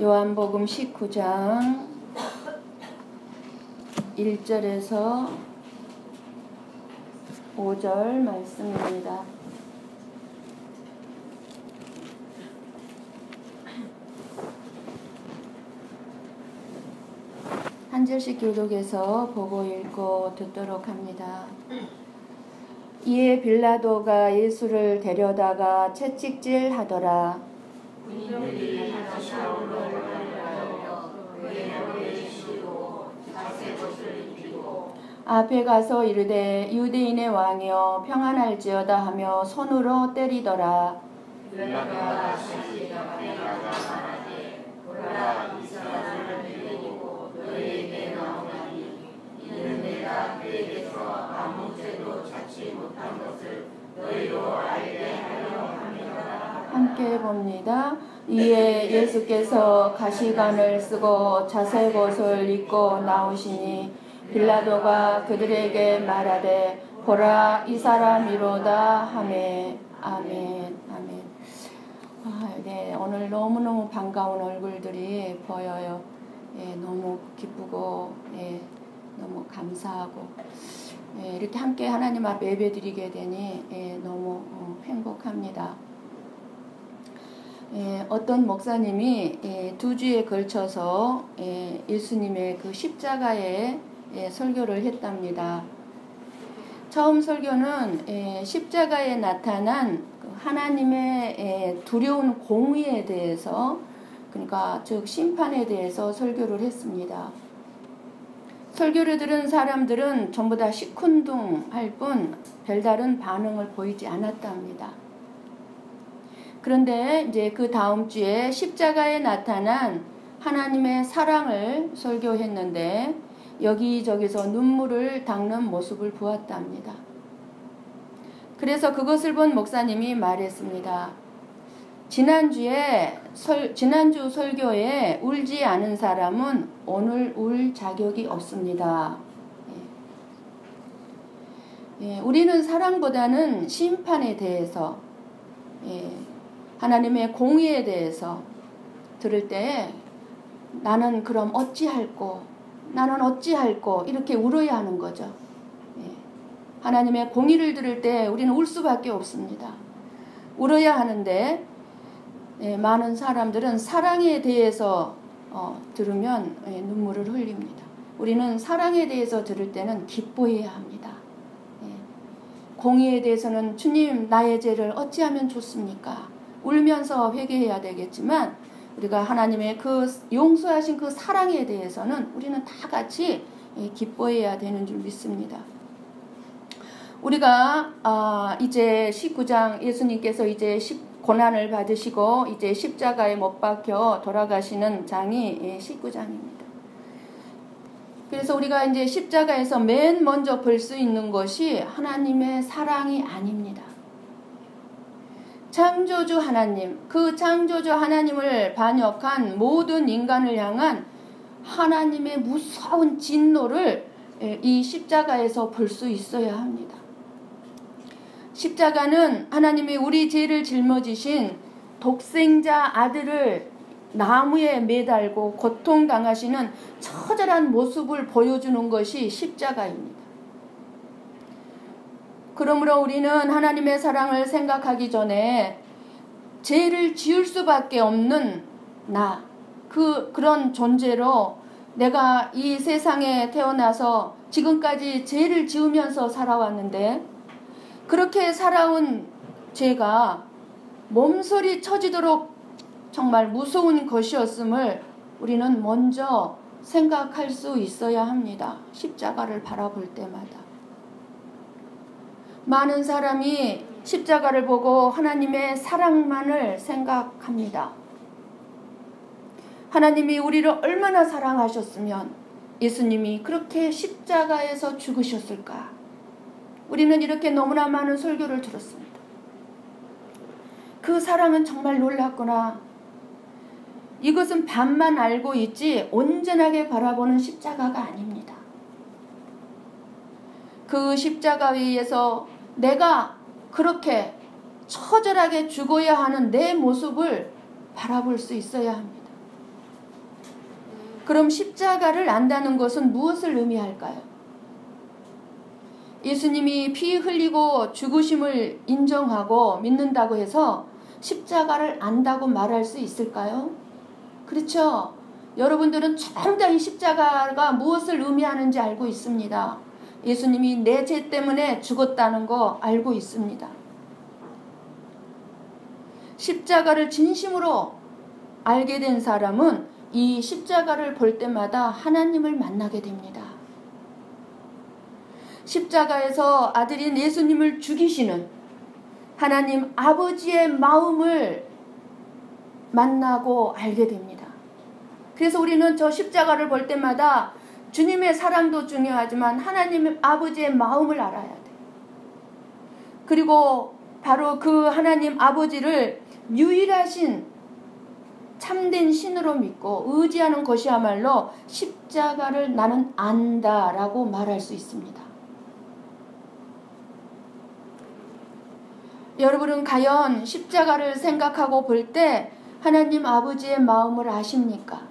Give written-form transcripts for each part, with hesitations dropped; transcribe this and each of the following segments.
요한복음 19장 1절에서 5절 말씀입니다. 한 절씩 교독해서 보고 읽고 듣도록 합니다. 이에 빌라도가 예수를 데려다가 채찍질 하더라. 군인들이 사울로 끌어내려 그의 머리에 씌우고 자색 옷을 입히고 앞에 가서 이르되 유대인의 왕이여 평안할지어다 하며 손으로 때리더라. 빌라도가 다시 앞에 가자 말하되 보라 이 사람을 데리고 너희에게 나오나니 이는 내가 그에게서 아무 죄도 찾지 못한 것을 너희로 알게 하려 함이라. 함께 봅니다. 이에 예수께서 가시관을 쓰고 자색 옷을 입고 나오시니 빌라도가 그들에게 말하되 보라 이 사람이로다 하매. 아멘. 아멘. 네, 오늘 너무너무 반가운 얼굴들이 보여요. 너무 기쁘고 너무 감사하고 이렇게 함께 하나님 앞 예배드리게 되니 너무 행복합니다. 어떤 목사님이 2주에 걸쳐서 예수님의 그 십자가에 설교를 했답니다. 처음 설교는 십자가에 나타난 하나님의 두려운 공의에 대해서, 그러니까 즉 심판에 대해서 설교를 했습니다. 설교를 들은 사람들은 전부 다 시큰둥할 뿐 별다른 반응을 보이지 않았답니다. 그런데 이제 그 다음 주에 십자가에 나타난 하나님의 사랑을 설교했는데 여기저기서 눈물을 닦는 모습을 보았답니다. 그래서 그것을 본 목사님이 말했습니다. 지난주 설교에 울지 않은 사람은 오늘 울 자격이 없습니다. 우리는 사랑보다는 심판에 대해서 하나님의 공의에 대해서 들을 때 나는 그럼 어찌할꼬 이렇게 울어야 하는 거죠. 하나님의 공의를 들을 때 우리는 울 수밖에 없습니다. 울어야 하는데 많은 사람들은 사랑에 대해서 들으면 눈물을 흘립니다. 우리는 사랑에 대해서 들을 때는 기뻐해야 합니다. 공의에 대해서는 주님 나의 죄를 어찌하면 좋습니까? 울면서 회개해야 되겠지만 우리가 하나님의 그 용서하신 그 사랑에 대해서는 우리는 다 같이 기뻐해야 되는 줄 믿습니다. 우리가 이제 19장 예수님께서 이제 고난을 받으시고 이제 십자가에 못 박혀 돌아가시는 장이 19장입니다. 그래서 우리가 이제 십자가에서 맨 먼저 볼 수 있는 것이 하나님의 사랑이 아닙니다. 창조주 하나님, 그 창조주 하나님을 반역한 모든 인간을 향한 하나님의 무서운 진노를 이 십자가에서 볼 수 있어야 합니다. 십자가는 하나님이 우리 죄를 짊어지신 독생자 아들을 나무에 매달고 고통당하시는 처절한 모습을 보여주는 것이 십자가입니다. 그러므로 우리는 하나님의 사랑을 생각하기 전에 죄를 지을 수밖에 없는 그런 존재로 내가 이 세상에 태어나서 지금까지 죄를 지으면서 살아왔는데 그렇게 살아온 죄가 몸소리 쳐지도록 정말 무서운 것이었음을 우리는 먼저 생각할 수 있어야 합니다. 십자가를 바라볼 때마다. 많은 사람이 십자가를 보고 하나님의 사랑만을 생각합니다. 하나님이 우리를 얼마나 사랑하셨으면 예수님이 그렇게 십자가에서 죽으셨을까? 우리는 이렇게 너무나 많은 설교를 들었습니다. 그 사랑은 정말 놀랍구나. 이것은 반만 알고 있지 온전하게 바라보는 십자가가 아닙니다. 그 십자가 위에서 내가 그렇게 처절하게 죽어야 하는 내 모습을 바라볼 수 있어야 합니다. 그럼 십자가를 안다는 것은 무엇을 의미할까요? 예수님이 피 흘리고 죽으심을 인정하고 믿는다고 해서 십자가를 안다고 말할 수 있을까요? 그렇죠. 여러분들은 전부 다 이 십자가가 무엇을 의미하는지 알고 있습니다. 예수님이 내 죄 때문에 죽었다는 거 알고 있습니다. 십자가를 진심으로 알게 된 사람은 이 십자가를 볼 때마다 하나님을 만나게 됩니다. 십자가에서 아들인 예수님을 죽이시는 하나님 아버지의 마음을 만나고 알게 됩니다. 그래서 우리는 저 십자가를 볼 때마다 주님의 사랑도 중요하지만 하나님 아버지의 마음을 알아야 돼요. 그리고 바로 그 하나님 아버지를 유일하신 참된 신으로 믿고 의지하는 것이야말로 십자가를 나는 안다라고 말할 수 있습니다. 여러분은 과연 십자가를 생각하고 볼 때 하나님 아버지의 마음을 아십니까?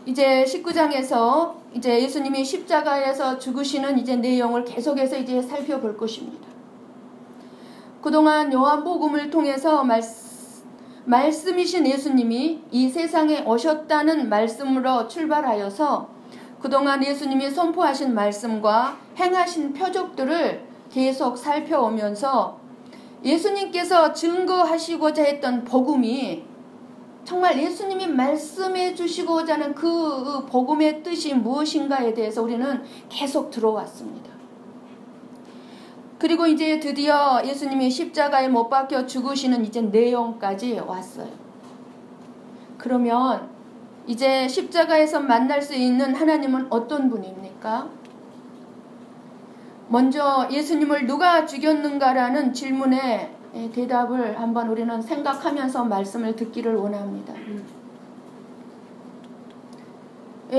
이제 19장에서 이제 예수님이 십자가에서 죽으시는 이제 내용을 계속해서 이제 살펴볼 것입니다. 그동안 요한복음을 통해서 말씀이신 예수님이 이 세상에 오셨다는 말씀으로 출발하여서 그동안 예수님이 선포하신 말씀과 행하신 표적들을 계속 살펴오면서 예수님께서 증거하시고자 했던 복음이 정말 예수님이 말씀해 주시고자 하는 그 복음의 뜻이 무엇인가에 대해서 우리는 계속 들어왔습니다. 그리고 이제 드디어 예수님이 십자가에 못 박혀 죽으시는 이제 내용까지 왔어요. 그러면 이제 십자가에서 만날 수 있는 하나님은 어떤 분입니까? 먼저 예수님을 누가 죽였는가라는 질문에 대답을 한번 우리는 생각하면서 말씀을 듣기를 원합니다.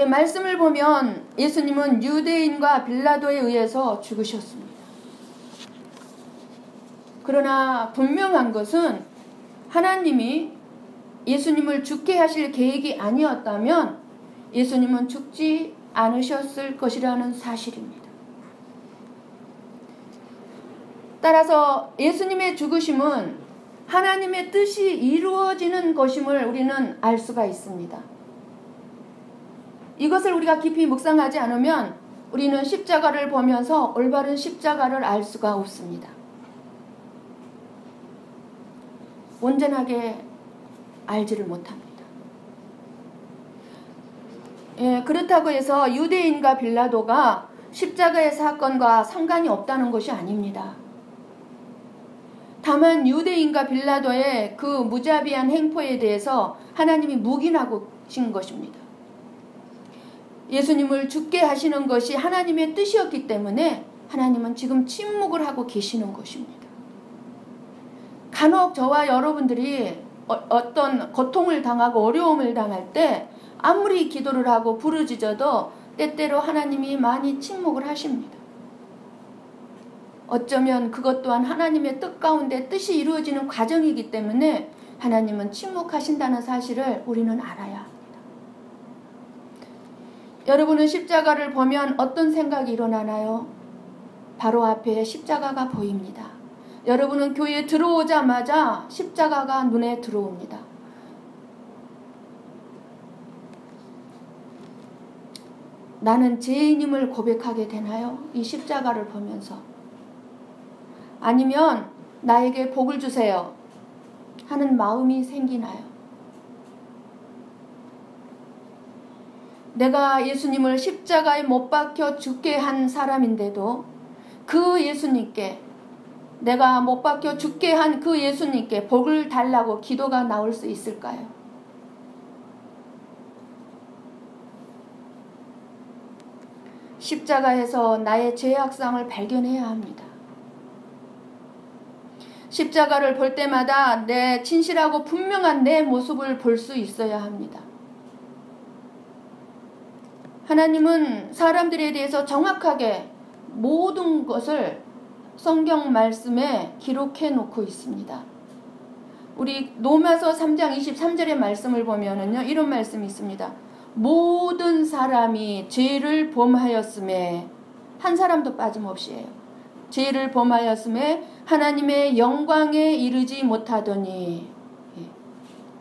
말씀을 보면 예수님은 유대인과 빌라도에 의해서 죽으셨습니다. 그러나 분명한 것은 하나님이 예수님을 죽게 하실 계획이 아니었다면 예수님은 죽지 않으셨을 것이라는 사실입니다. 따라서 예수님의 죽으심은 하나님의 뜻이 이루어지는 것임을 우리는 알 수가 있습니다. 이것을 우리가 깊이 묵상하지 않으면 우리는 십자가를 보면서 올바른 십자가를 알 수가 없습니다. 온전하게 알지를 못합니다. 그렇다고 해서 유대인과 빌라도가 십자가의 사건과 상관이 없다는 것이 아닙니다. 다만 유대인과 빌라도의 그 무자비한 행포에 대해서 하나님이 묵인하신 것입니다. 예수님을 죽게 하시는 것이 하나님의 뜻이었기 때문에 하나님은 지금 침묵을 하고 계시는 것입니다. 간혹 저와 여러분들이 어떤 고통을 당하고 어려움을 당할 때 아무리 기도를 하고 부르짖어도 때때로 하나님이 많이 침묵을 하십니다. 어쩌면 그것 또한 하나님의 뜻 가운데 뜻이 이루어지는 과정이기 때문에 하나님은 침묵하신다는 사실을 우리는 알아야 합니다. 여러분은 십자가를 보면 어떤 생각이 일어나나요? 바로 앞에 십자가가 보입니다. 여러분은 교회에 들어오자마자 십자가가 눈에 들어옵니다. 나는 죄인임을 고백하게 되나요? 이 십자가를 보면서. 아니면 나에게 복을 주세요 하는 마음이 생기나요? 내가 예수님을 십자가에 못 박혀 죽게 한 사람인데도 그 예수님께, 내가 못 박혀 죽게 한 그 예수님께 복을 달라고 기도가 나올 수 있을까요? 십자가에서 나의 죄악상을 발견해야 합니다. 십자가를 볼 때마다 내 진실하고 분명한 내 모습을 볼 수 있어야 합니다. 하나님은 사람들에 대해서 정확하게 모든 것을 성경 말씀에 기록해 놓고 있습니다. 우리 로마서 3장 23절의 말씀을 보면은요, 이런 말씀이 있습니다. 모든 사람이 죄를 범하였음에, 한 사람도 빠짐없이 해요. 죄를 범하였음에 하나님의 영광에 이르지 못하더니,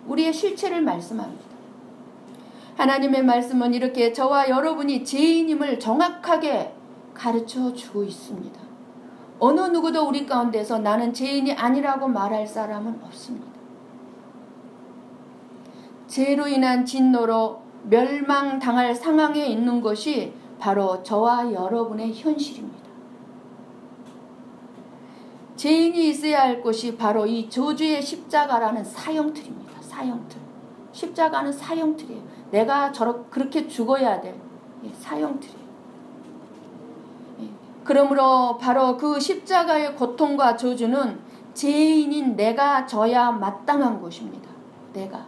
우리의 실체를 말씀합니다. 하나님의 말씀은 이렇게 저와 여러분이 죄인임을 정확하게 가르쳐 주고 있습니다. 어느 누구도 우리 가운데서 나는 죄인이 아니라고 말할 사람은 없습니다. 죄로 인한 진노로 멸망당할 상황에 있는 것이 바로 저와 여러분의 현실입니다. 죄인이 있어야 할 곳이 바로 이 저주의 십자가라는 사형틀입니다. 사형틀. 십자가는 사형틀이에요. 내가 그렇게 죽어야 될 사형틀이에요. 그러므로 바로 그 십자가의 고통과 저주는 죄인인 내가 져야 마땅한 것입니다. 내가.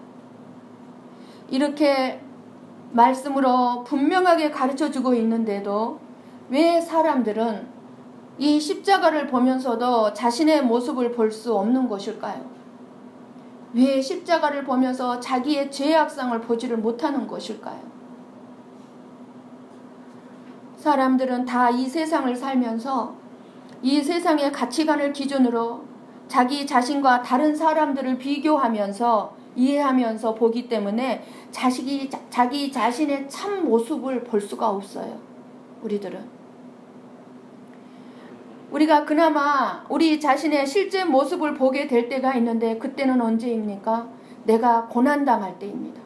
이렇게 말씀으로 분명하게 가르쳐주고 있는데도 왜 사람들은 이 십자가를 보면서도 자신의 모습을 볼 수 없는 것일까요? 왜 십자가를 보면서 자기의 죄악상을 보지를 못하는 것일까요? 사람들은 다 이 세상을 살면서 이 세상의 가치관을 기준으로 자기 자신과 다른 사람들을 비교하면서 이해하면서 보기 때문에 자기 자신의 참 모습을 볼 수가 없어요. 우리들은. 우리가 그나마 우리 자신의 실제 모습을 보게 될 때가 있는데 그때는 언제입니까? 내가 고난당할 때입니다.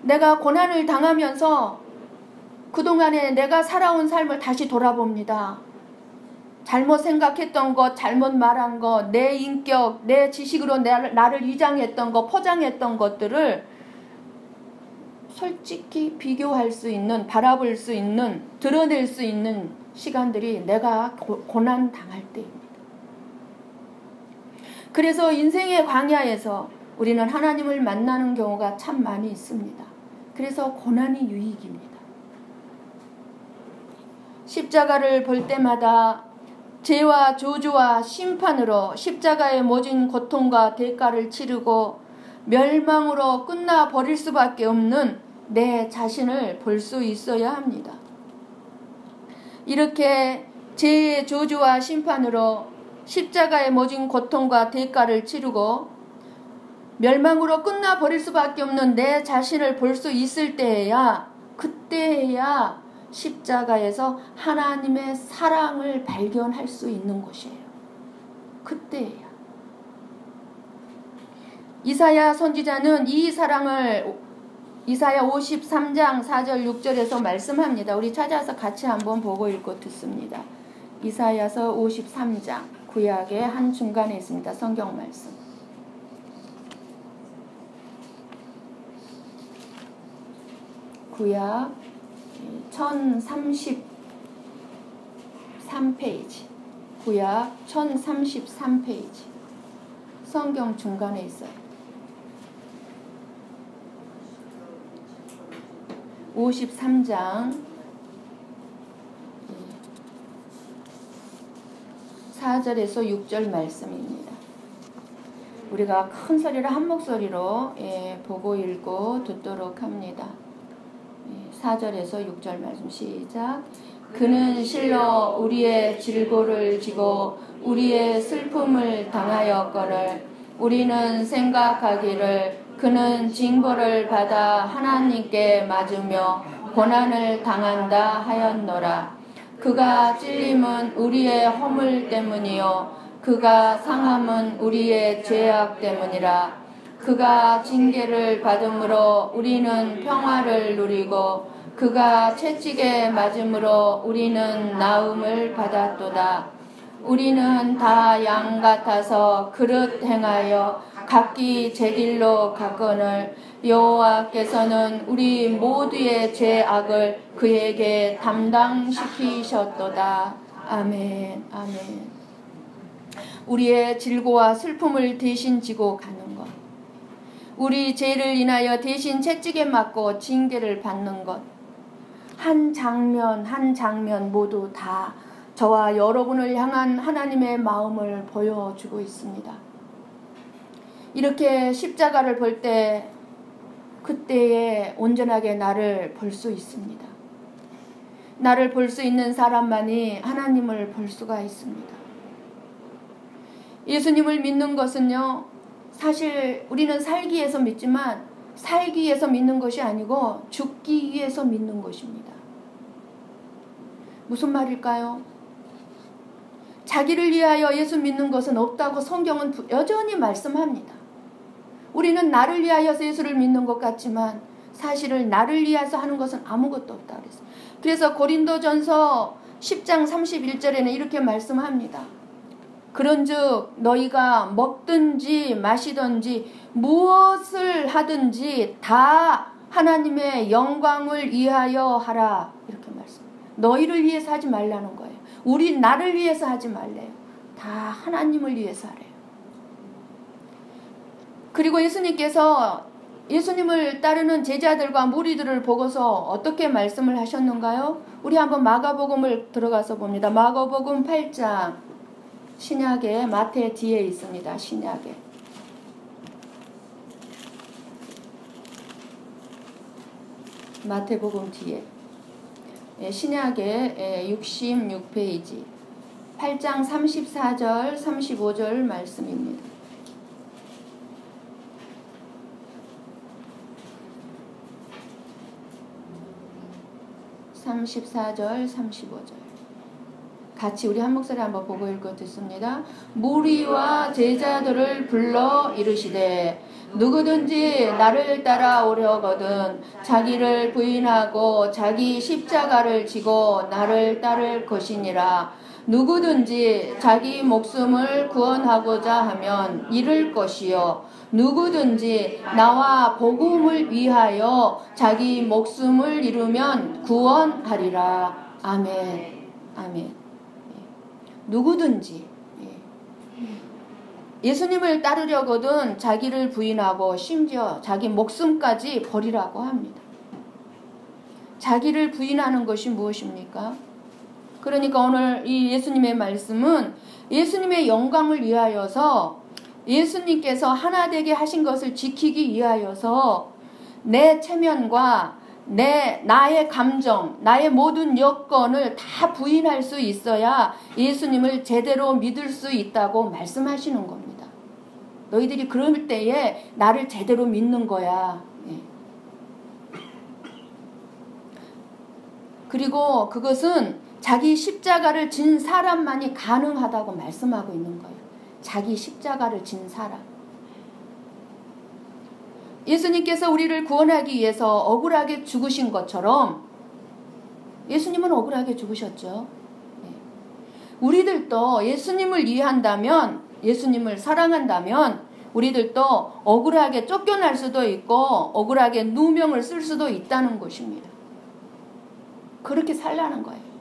내가 고난을 당하면서 그동안에 내가 살아온 삶을 다시 돌아봅니다. 잘못 생각했던 것, 잘못 말한 것, 내 인격, 내 지식으로 나를 위장했던 것, 포장했던 것들을 솔직히 비교할 수 있는, 바라볼 수 있는, 드러낼 수 있는 시간들이 내가 고난 당할 때입니다. 그래서 인생의 광야에서 우리는 하나님을 만나는 경우가 참 많이 있습니다. 그래서 고난이 유익입니다. 십자가를 볼 때마다 죄와 저주와 심판으로 십자가의 모진 고통과 대가를 치르고 멸망으로 끝나버릴 수밖에 없는 내 자신을 볼 수 있어야 합니다. 이렇게 죄의 저주와 심판으로 십자가의 모진 고통과 대가를 치르고 멸망으로 끝나버릴 수밖에 없는 내 자신을 볼 수 있을 때에야, 그때에야 십자가에서 하나님의 사랑을 발견할 수 있는 것이에요. 그때에야. 이사야 선지자는 이 사랑을 이사야 53장 4절 6절에서 말씀합니다. 우리 찾아서 같이 한번 보고 읽고 듣습니다. 이사야서 53장 구약의 한 중간에 있습니다. 성경 말씀. 구약 1033페이지. 구약 1033페이지. 성경 중간에 있어요. 53장 4절에서 6절 말씀입니다. 우리가 큰 소리로 한 목소리로 보고 읽고 듣도록 합니다. 4절에서 6절 말씀 시작. 그는 실로 우리의 질고를 지고 우리의 슬픔을 당하였거늘 우리는 생각하기를 그는 징벌을 받아 하나님께 맞으며 고난을 당한다 하였노라. 그가 찔림은 우리의 허물 때문이요 그가 상함은 우리의 죄악 때문이라. 그가 징계를 받음으로 우리는 평화를 누리고 그가 채찍에 맞음으로 우리는 나음을 받았도다. 우리는 다 양 같아서 그릇 행하여 각기 제 길로 갔거늘 여호와께서는 우리 모두의 죄악을 그에게 담당시키셨도다. 아멘. 아멘. 우리의 질고와 슬픔을 대신 지고 가는 것, 우리 죄를 인하여 대신 채찍에 맞고 징계를 받는 것, 한 장면 한 장면 모두 다 저와 여러분을 향한 하나님의 마음을 보여주고 있습니다. 이렇게 십자가를 볼 때 그때에 온전하게 나를 볼 수 있습니다. 나를 볼 수 있는 사람만이 하나님을 볼 수가 있습니다. 예수님을 믿는 것은요, 사실 우리는 살기 위해서 믿지만 살기 위해서 믿는 것이 아니고 죽기 위해서 믿는 것입니다. 무슨 말일까요? 자기를 위하여 예수 믿는 것은 없다고 성경은 여전히 말씀합니다. 우리는 나를 위하여서 예수를 믿는 것 같지만 사실은 나를 위해서 하는 것은 아무것도 없다 그랬어요. 그래서 고린도전서 10장 31절에는 이렇게 말씀합니다. 그런즉 너희가 먹든지 마시든지 무엇을 하든지 다 하나님의 영광을 위하여 하라. 이렇게 말씀. 너희를 위해서 하지 말라는 거예요. 우리 나를 위해서 하지 말래요. 다 하나님을 위해서 하래요. 그리고 예수님께서 예수님을 따르는 제자들과 무리들을 보고서 어떻게 말씀을 하셨는가요? 우리 한번 마가복음을 들어가서 봅니다. 마가복음 8장 신약에 마태 뒤에 있습니다. 신약에. 마태복음 뒤에. 신약의 66페이지. 8장 34절 35절 말씀입니다. 34절 35절 같이 우리 한 목소리 한번 보고 읽어 듣습니다. 무리와 제자들을 불러 이르시되 누구든지 나를 따라오려거든 자기를 부인하고 자기 십자가를 지고 나를 따를 것이니라. 누구든지 자기 목숨을 구원하고자 하면 잃을 것이요 누구든지 나와 복음을 위하여 자기 목숨을 잃으면 구원하리라. 아멘. 아멘. 누구든지 예수님을 따르려거든 자기를 부인하고 심지어 자기 목숨까지 버리라고 합니다. 자기를 부인하는 것이 무엇입니까? 그러니까 오늘 이 예수님의 말씀은 예수님의 영광을 위하여서 예수님께서 하나 되게 하신 것을 지키기 위하여서 내 체면과 나의 감정, 나의 모든 여건을 다 부인할 수 있어야 예수님을 제대로 믿을 수 있다고 말씀하시는 겁니다. 너희들이 그럴 때에 나를 제대로 믿는 거야. 그리고 그것은 자기 십자가를 진 사람만이 가능하다고 말씀하고 있는 거예요. 자기 십자가를 진 사람. 예수님께서 우리를 구원하기 위해서 억울하게 죽으신 것처럼 예수님은 억울하게 죽으셨죠. 우리들도 예수님을 이해한다면, 예수님을 사랑한다면 우리들도 억울하게 쫓겨날 수도 있고 억울하게 누명을 쓸 수도 있다는 것입니다. 그렇게 살라는 거예요.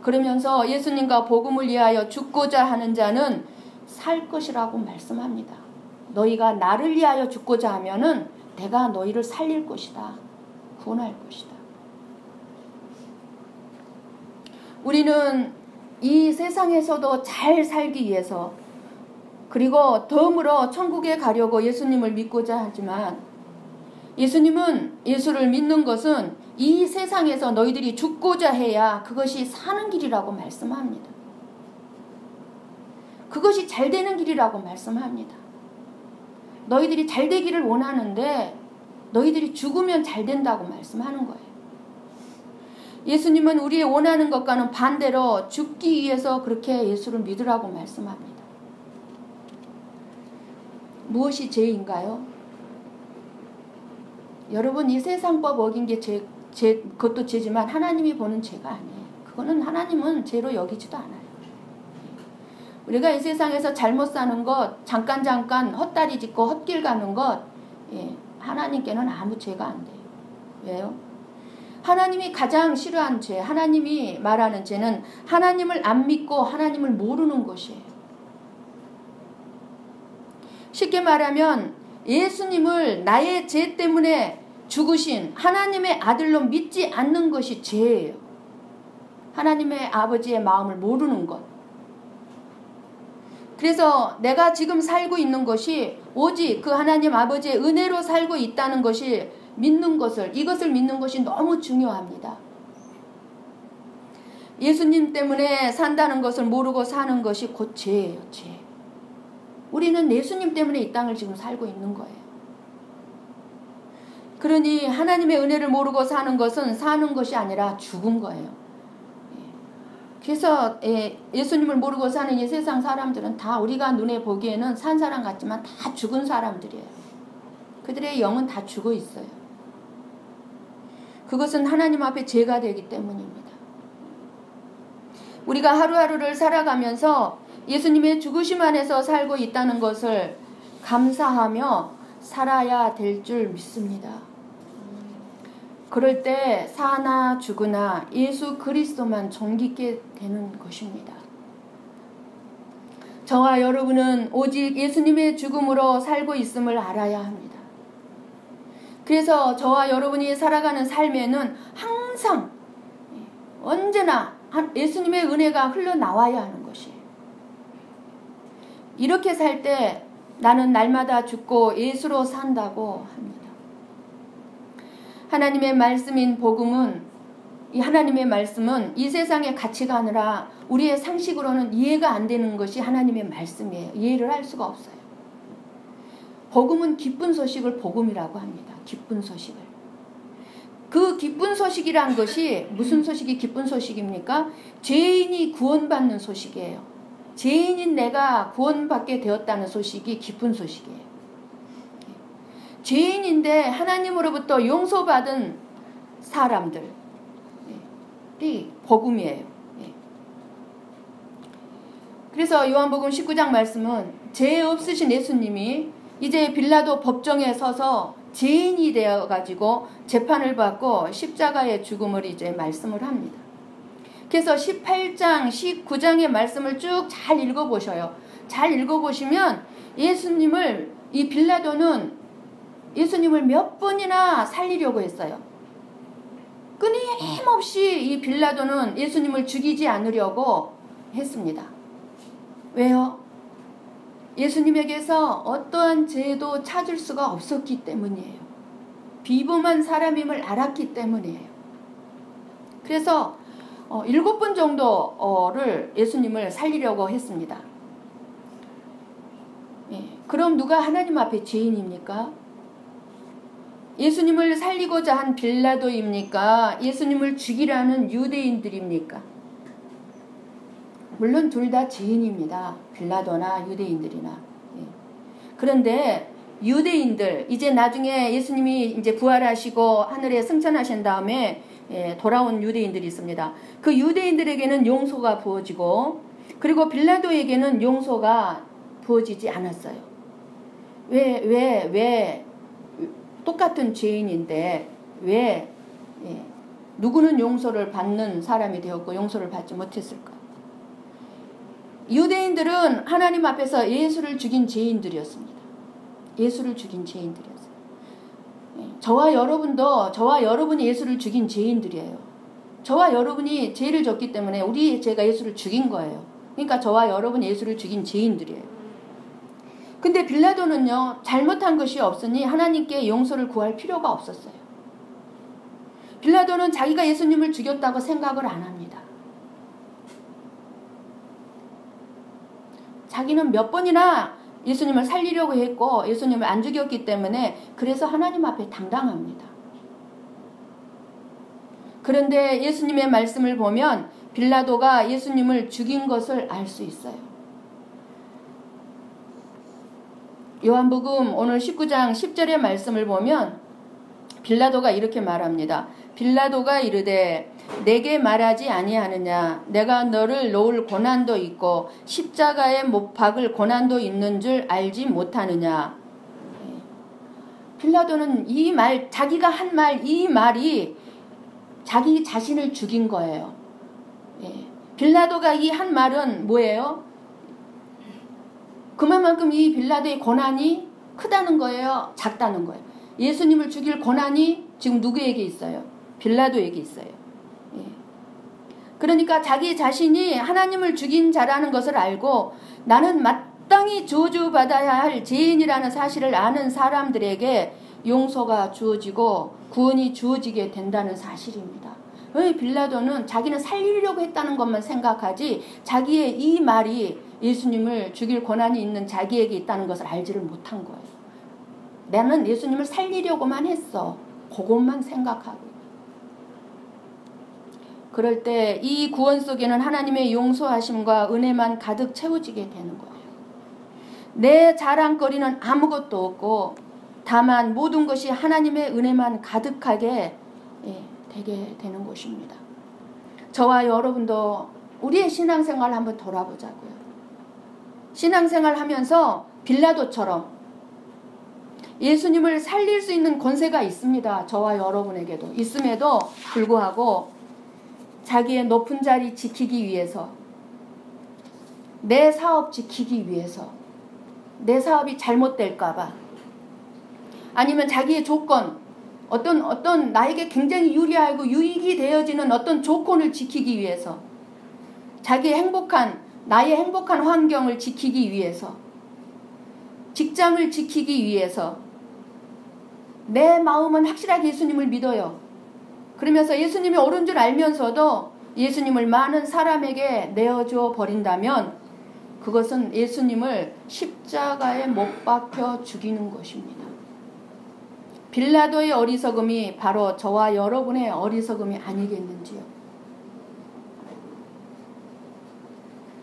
그러면서 예수님과 복음을 위하여 죽고자 하는 자는 살 것이라고 말씀합니다. 너희가 나를 위하여 죽고자 하면은 내가 너희를 살릴 것이다. 구원할 것이다. 우리는 이 세상에서도 잘 살기 위해서 그리고 덤으로 천국에 가려고 예수님을 믿고자 하지만 예수님은 예수를 믿는 것은 이 세상에서 너희들이 죽고자 해야 그것이 사는 길이라고 말씀합니다. 그것이 잘 되는 길이라고 말씀합니다. 너희들이 잘 되기를 원하는데 너희들이 죽으면 잘 된다고 말씀하는 거예요. 예수님은 우리의 원하는 것과는 반대로 죽기 위해서 그렇게 예수를 믿으라고 말씀합니다. 무엇이 죄인가요? 여러분, 이 세상법 어긴 게 그것도 죄지만 하나님이 보는 죄가 아니에요. 그거는 하나님은 죄로 여기지도 않아요. 우리가 이 세상에서 잘못 사는 것, 잠깐 헛다리 짚고 헛길 가는 것, 하나님께는 아무 죄가 안 돼요. 왜요? 하나님이 가장 싫어하는 죄, 하나님이 말하는 죄는 하나님을 안 믿고 하나님을 모르는 것이에요. 쉽게 말하면 예수님을 나의 죄 때문에 죽으신 하나님의 아들로 믿지 않는 것이 죄예요. 하나님의 아버지의 마음을 모르는 것. 그래서 내가 지금 살고 있는 것이 오직 그 하나님 아버지의 은혜로 살고 있다는 것이 이것을 믿는 것이 너무 중요합니다. 예수님 때문에 산다는 것을 모르고 사는 것이 곧 죄예요, 죄. 우리는 예수님 때문에 이 땅을 지금 살고 있는 거예요. 그러니 하나님의 은혜를 모르고 사는 것은 사는 것이 아니라 죽은 거예요. 그래서 예수님을 모르고 사는 이 세상 사람들은 다 우리가 눈에 보기에는 산 사람 같지만 다 죽은 사람들이에요. 그들의 영은 다 죽어 있어요. 그것은 하나님 앞에 죄가 되기 때문입니다. 우리가 하루하루를 살아가면서 예수님의 죽으심 안에서 살고 있다는 것을 감사하며 살아야 될 줄 믿습니다. 그럴 때 사나 죽으나 예수 그리스도만 존귀게 되는 것입니다. 저와 여러분은 오직 예수님의 죽음으로 살고 있음을 알아야 합니다. 그래서 저와 여러분이 살아가는 삶에는 항상 언제나 예수님의 은혜가 흘러나와야 하는 것이에요. 이렇게 살 때 나는 날마다 죽고 예수로 산다고 합니다. 하나님의 말씀인 복음은 이 하나님의 말씀은 이 세상의 가치가 아니라 우리의 상식으로는 이해가 안 되는 것이 하나님의 말씀이에요. 이해를 할 수가 없어요. 복음은 기쁜 소식을 복음이라고 합니다. 기쁜 소식을. 그 기쁜 소식이란 것이 무슨 소식이 기쁜 소식입니까? 죄인이 구원받는 소식이에요. 죄인인 내가 구원받게 되었다는 소식이 기쁜 소식이에요. 죄인인데 하나님으로부터 용서받은 사람들이 복음이에요. 그래서 요한복음 19장 말씀은 죄 없으신 예수님이 이제 빌라도 법정에 서서 죄인이 되어가지고 재판을 받고 십자가의 죽음을 이제 말씀을 합니다. 그래서 18장, 19장의 말씀을 쭉 잘 읽어보셔요. 잘 읽어보시면 이 빌라도는 예수님을 몇 번이나 살리려고 했어요. 끊임없이 이 빌라도는 예수님을 죽이지 않으려고 했습니다. 왜요? 예수님에게서 어떠한 죄도 찾을 수가 없었기 때문이에요. 비범한 사람임을 알았기 때문이에요. 그래서 7번 정도를 예수님을 살리려고 했습니다. 그럼 누가 하나님 앞에 죄인입니까? 예수님을 살리고자 한 빌라도입니까? 예수님을 죽이라는 유대인들입니까? 물론 둘 다 죄인입니다. 빌라도나 유대인들이나. 그런데 유대인들, 이제 나중에 예수님이 이제 부활하시고 하늘에 승천하신 다음에 돌아온 유대인들이 있습니다. 그 유대인들에게는 용서가 부어지고, 그리고 빌라도에게는 용서가 부어지지 않았어요. 왜 똑같은 죄인인데 왜 누구는 용서를 받는 사람이 되었고 용서를 받지 못했을까? 유대인들은 하나님 앞에서 예수를 죽인 죄인들이었습니다. 예수를 죽인 죄인들이었어요. 저와 여러분이 예수를 죽인 죄인들이에요. 저와 여러분이 죄를 졌기 때문에 우리 죄가 예수를 죽인 거예요. 그러니까 저와 여러분이 예수를 죽인 죄인들이에요. 근데 빌라도는요, 잘못한 것이 없으니 하나님께 용서를 구할 필요가 없었어요. 빌라도는 자기가 예수님을 죽였다고 생각을 안 합니다. 자기는 몇 번이나 예수님을 살리려고 했고 예수님을 안 죽였기 때문에 그래서 하나님 앞에 당당합니다. 그런데 예수님의 말씀을 보면 빌라도가 예수님을 죽인 것을 알 수 있어요. 요한복음 오늘 19장 10절의 말씀을 보면 빌라도가 이렇게 말합니다. 빌라도가 이르되 내게 말하지 아니하느냐? 내가 너를 놓을 고난도 있고 십자가에 못 박을 고난도 있는 줄 알지 못하느냐? 빌라도는 자기가 한 이 말이 자기 자신을 죽인 거예요. 빌라도가 이 한 말은 뭐예요? 그만큼 이 빌라도의 고난이 크다는 거예요? 작다는 거예요? 예수님을 죽일 고난이 지금 누구에게 있어요? 빌라도에게 있어요. 그러니까 자기 자신이 하나님을 죽인 자라는 것을 알고 나는 마땅히 저주받아야 할 죄인이라는 사실을 아는 사람들에게 용서가 주어지고 구원이 주어지게 된다는 사실입니다. 왜 빌라도는 자기는 살리려고 했다는 것만 생각하지 자기의 이 말이 예수님을 죽일 권한이 있는 자기에게 있다는 것을 알지를 못한 거예요. 나는 예수님을 살리려고만 했어. 그것만 생각하고. 그럴 때 이 구원 속에는 하나님의 용서하심과 은혜만 가득 채워지게 되는 거예요. 내 자랑거리는 아무것도 없고 다만 모든 것이 하나님의 은혜만 가득하게 되게 되는 것입니다. 저와 여러분도 우리의 신앙생활을 한번 돌아보자고요. 신앙생활 하면서 빌라도처럼 예수님을 살릴 수 있는 권세가 있습니다. 저와 여러분에게도 있음에도 불구하고 자기의 높은 자리 지키기 위해서, 내 사업 지키기 위해서, 내 사업이 잘못될까봐, 아니면 자기의 조건, 어떤 나에게 굉장히 유리하고 유익이 되어지는 어떤 조건을 지키기 위해서, 나의 행복한 환경을 지키기 위해서, 직장을 지키기 위해서, 내 마음은 확실하게 예수님을 믿어요. 그러면서 예수님이 옳은 줄 알면서도 예수님을 많은 사람에게 내어줘 버린다면 그것은 예수님을 십자가에 못 박혀 죽이는 것입니다. 빌라도의 어리석음이 바로 저와 여러분의 어리석음이 아니겠는지요.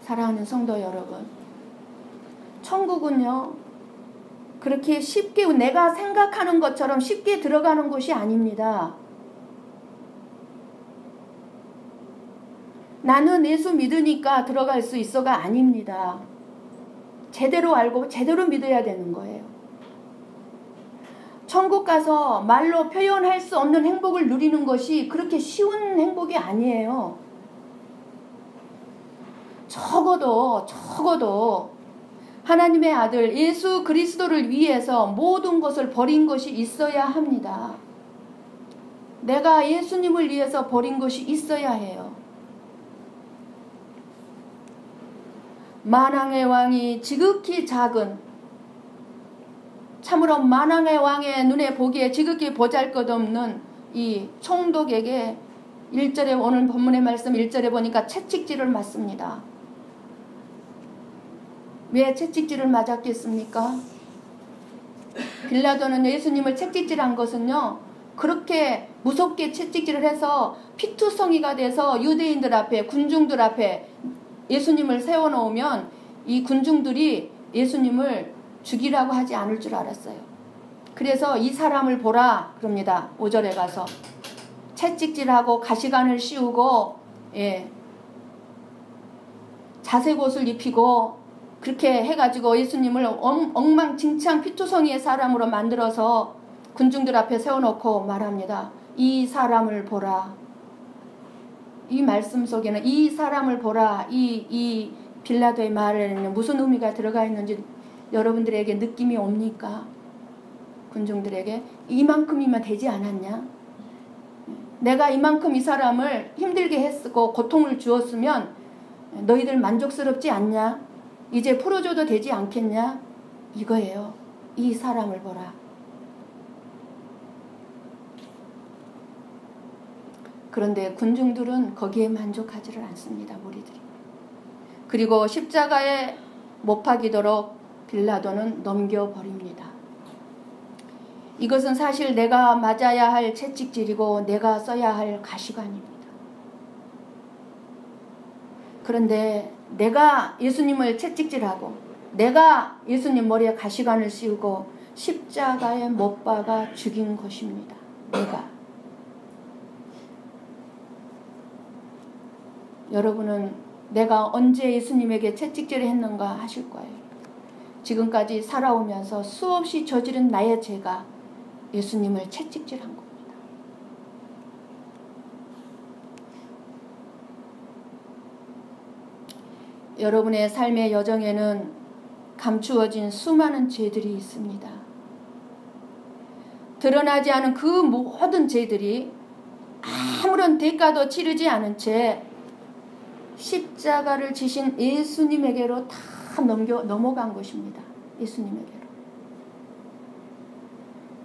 사랑하는 성도 여러분, 천국은요 그렇게 쉽게 내가 생각하는 것처럼 쉽게 들어가는 곳이 아닙니다. 나는 예수 믿으니까 들어갈 수 있어가 아닙니다. 제대로 알고 제대로 믿어야 되는 거예요. 천국 가서 말로 표현할 수 없는 행복을 누리는 것이 그렇게 쉬운 행복이 아니에요. 적어도 하나님의 아들 예수 그리스도를 위해서 모든 것을 버린 것이 있어야 합니다. 내가 예수님을 위해서 버린 것이 있어야 해요. 만왕의 왕이 지극히 작은, 참으로 만왕의 왕의 눈에 보기에 지극히 보잘것없는 이 총독에게 1절에, 오늘 본문의 말씀 1절에 보니까 채찍질을 맞습니다. 왜 채찍질을 맞았겠습니까? 빌라도는 예수님을 채찍질한 것은요, 그렇게 무섭게 채찍질을 해서 피투성이가 돼서 유대인들 앞에, 군중들 앞에 예수님을 세워놓으면 이 군중들이 예수님을 죽이라고 하지 않을 줄 알았어요. 그래서 이 사람을 보라 그럽니다. 5절에 가서 채찍질하고 가시관을 씌우고 자색옷을 입히고 그렇게 해가지고 예수님을 엉망진창 피투성이의 사람으로 만들어서 군중들 앞에 세워놓고 말합니다. 이 사람을 보라. 이 말씀 속에는 이 사람을 보라, 이 빌라도의 말에는 무슨 의미가 들어가 있는지 여러분들에게 느낌이 옵니까? 군중들에게 이만큼이면 되지 않았냐? 내가 이만큼 이 사람을 힘들게 했고 고통을 주었으면 너희들 만족스럽지 않냐? 이제 풀어줘도 되지 않겠냐? 이거예요. 이 사람을 보라. 그런데 군중들은 거기에 만족하지를 않습니다. 무리들이. 그리고 십자가에 못 박이도록 빌라도는 넘겨버립니다. 이것은 사실 내가 맞아야 할 채찍질이고 내가 써야 할 가시관입니다. 그런데 내가 예수님을 채찍질하고 내가 예수님 머리에 가시관을 씌우고 십자가에 못 박아 죽인 것입니다. 여러분은 내가 언제 예수님에게 채찍질을 했는가 하실 거예요. 지금까지 살아오면서 수없이 저지른 나의 죄가 예수님을 채찍질한 겁니다. 여러분의 삶의 여정에는 감추어진 수많은 죄들이 있습니다. 드러나지 않은 그 모든 죄들이 아무런 대가도 치르지 않은 채 십자가를 지신 예수님에게로 다 다 넘어간 것입니다. 예수님에게로.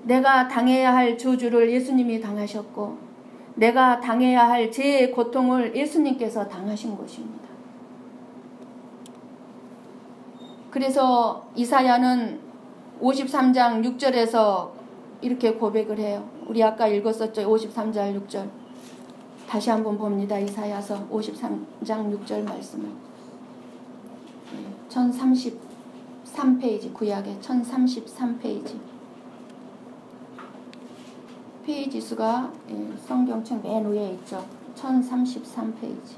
내가 당해야 할 저주를 예수님이 당하셨고 내가 당해야 할 죄의 고통을 예수님께서 당하신 것입니다. 그래서 이사야는 53장 6절에서 이렇게 고백을 해요. 우리 아까 읽었었죠. 53장 6절. 다시 한번 봅니다. 이사야서 53장 6절 말씀을. 1033페이지, 구약의 1033페이지. 페이지 수가 성경책 맨 위에 있죠. 1033페이지.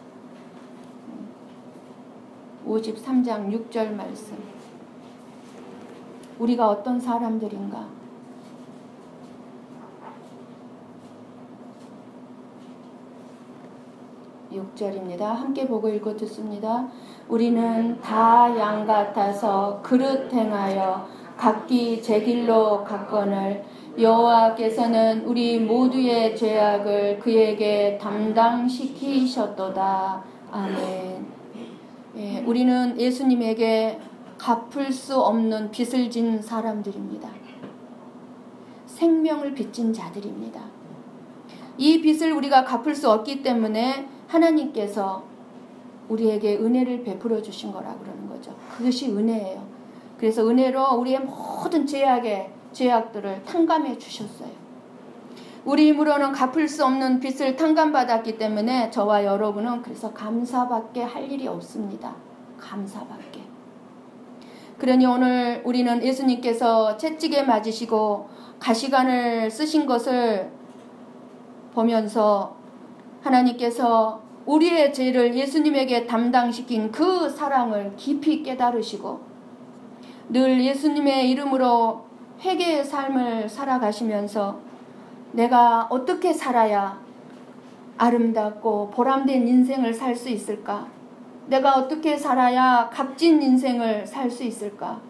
53장 6절 말씀. 우리가 어떤 사람들인가? 6절입니다. 함께 보고 읽어 듣습니다. 우리는 다 양 같아서 그릇 행하여 각기 제 길로 갔거늘 여호와께서는 우리 모두의 죄악을 그에게 담당시키셨도다. 아멘. 예, 우리는 예수님에게 갚을 수 없는 빚을 진 사람들입니다. 생명을 빚진 자들입니다. 이 빚을 우리가 갚을 수 없기 때문에 하나님께서 우리에게 은혜를 베풀어 주신 거라 그러는 거죠. 그것이 은혜예요. 그래서 은혜로 우리의 모든 죄악들을 탕감해 주셨어요. 우리 힘으로는 갚을 수 없는 빚을 탕감받았기 때문에 저와 여러분은 그래서 감사밖에 할 일이 없습니다. 감사밖에. 그러니 오늘 우리는 예수님께서 채찍에 맞으시고 가시관을 쓰신 것을 보면서 하나님께서 우리의 죄를 예수님에게 담당시킨 그 사랑을 깊이 깨달으시고 늘 예수님의 이름으로 회개의 삶을 살아가시면서 내가 어떻게 살아야 아름답고 보람된 인생을 살 수 있을까? 내가 어떻게 살아야 값진 인생을 살 수 있을까?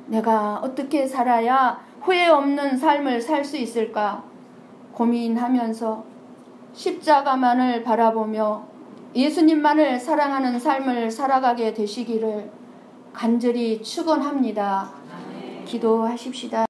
내가 어떻게 살아야 후회 없는 삶을 살 수 있을까? 고민하면서 십자가만을 바라보며 예수님만을 사랑하는 삶을 살아가게 되시기를 간절히 축원합니다. 기도하십시다.